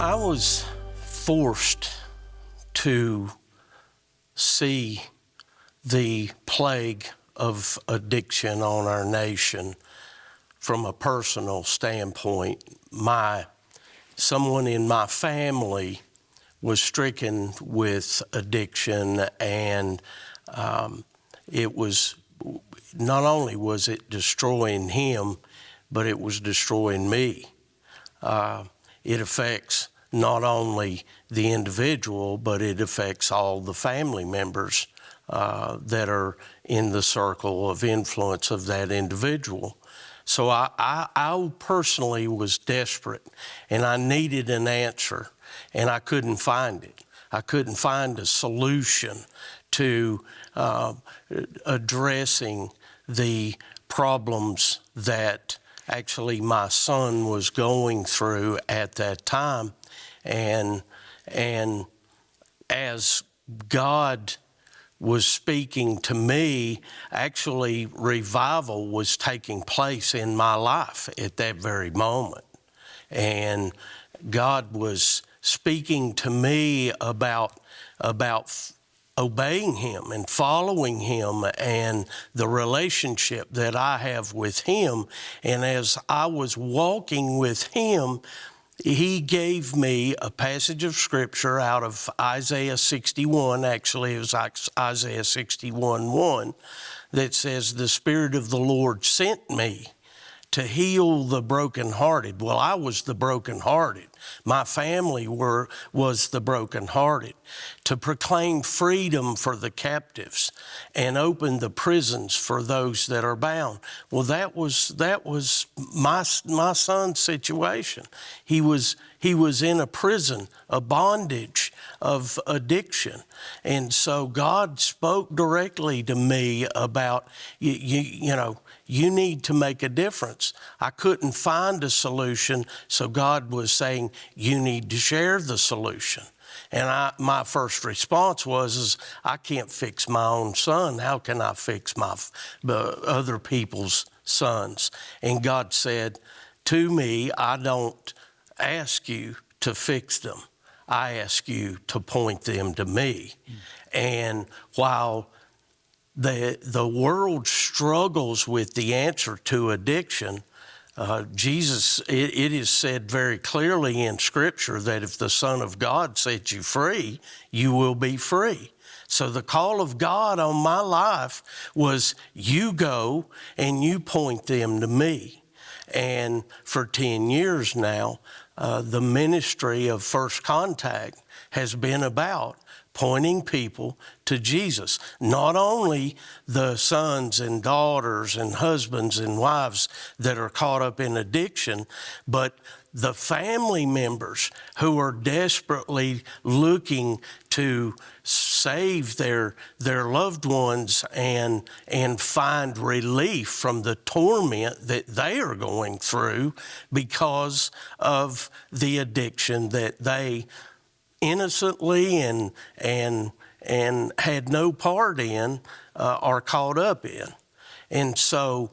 I was forced to see the plague of addiction on our nation from a personal standpoint. Someone in my family was stricken with addiction, and it was not only was it destroying him, but it was destroying me. It affects not only the individual, but it affects all the family members that are in the circle of influence of that individual. So I personally was desperate, and I needed an answer, and I couldn't find it. I couldn't find a solution to addressing the problems that actually my son was going through at that time. And as God was speaking to me, actually revival was taking place in my life at that very moment. And God was speaking to me about obeying him and following him and the relationship that I have with him. And as I was walking with him, he gave me a passage of scripture out of Isaiah 61. Actually, it was Isaiah 61:1 that says, "The Spirit of the Lord sent me to heal the brokenhearted." Well, I was the brokenhearted. My family was the brokenhearted. To proclaim freedom for the captives and open the prisons for those that are bound. Well, that was my son's situation. He was in a prison, a bondage of addiction. And so God spoke directly to me about, you need to make a difference. I couldn't find a solution, so God was saying, you need to share the solution. And my first response was, I can't fix my own son. How can I fix other people's sons? And God said to me, I don't ask you to fix them. I ask you to point them to me. And while the world struggles with the answer to addiction, Jesus, it is said very clearly in Scripture that if the Son of God sets you free, you will be free. So the call of God on my life was, you go and you point them to me. And for 10 years now, the ministry of First Contact has been about pointing people to Jesus. Not only the sons and daughters and husbands and wives that are caught up in addiction, but the family members who are desperately looking to save their loved ones and find relief from the torment that they are going through because of the addiction that they innocently and had no part in, are caught up in. And so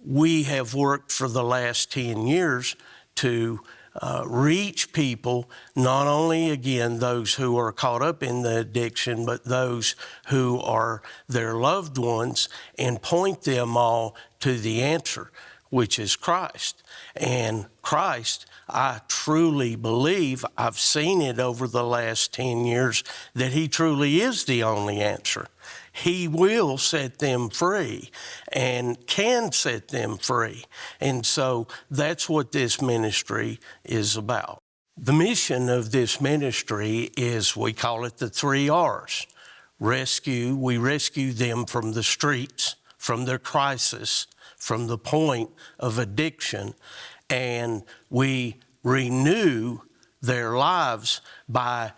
we have worked for the last 10 years to reach people, not only, again, those who are caught up in the addiction, but those who are their loved ones, and point them all to the answer, which is Christ. And Christ, I truly believe, I've seen it over the last 10 years, that he truly is the only answer. He will set them free and can set them free. And so that's what this ministry is about. The mission of this ministry is, we call it the 3 R's. Rescue, we rescue them from the streets, from their crisis, from the point of addiction, and we renew their lives by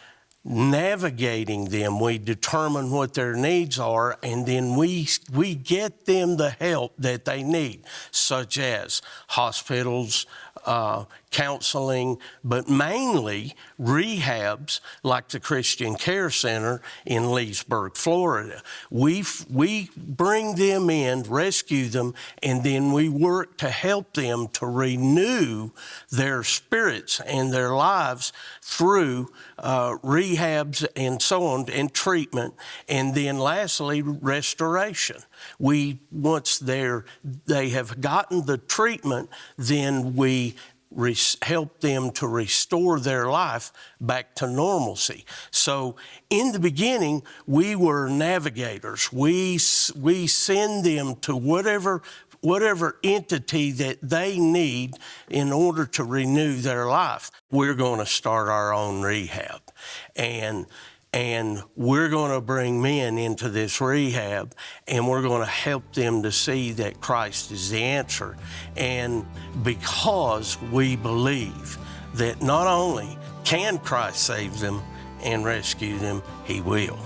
navigating them. We determine what their needs are, and then we get them the help that they need, such as hospitals, counseling, but mainly rehabs like the Christian Care Center in Leesburg, Florida. We bring them in, rescue them, and then we work to help them to renew their spirits and their lives through rehabs and so on, and treatment, and then lastly, restoration. Once they have gotten the treatment, then we help them to restore their life back to normalcy. So in the beginning, we were navigators. We send them to whatever entity that they need in order to renew their life. We're going to start our own rehab, and we're going to bring men into this rehab, and we're going to help them to see that Christ is the answer. And because we believe that not only can Christ save them and rescue them, He will.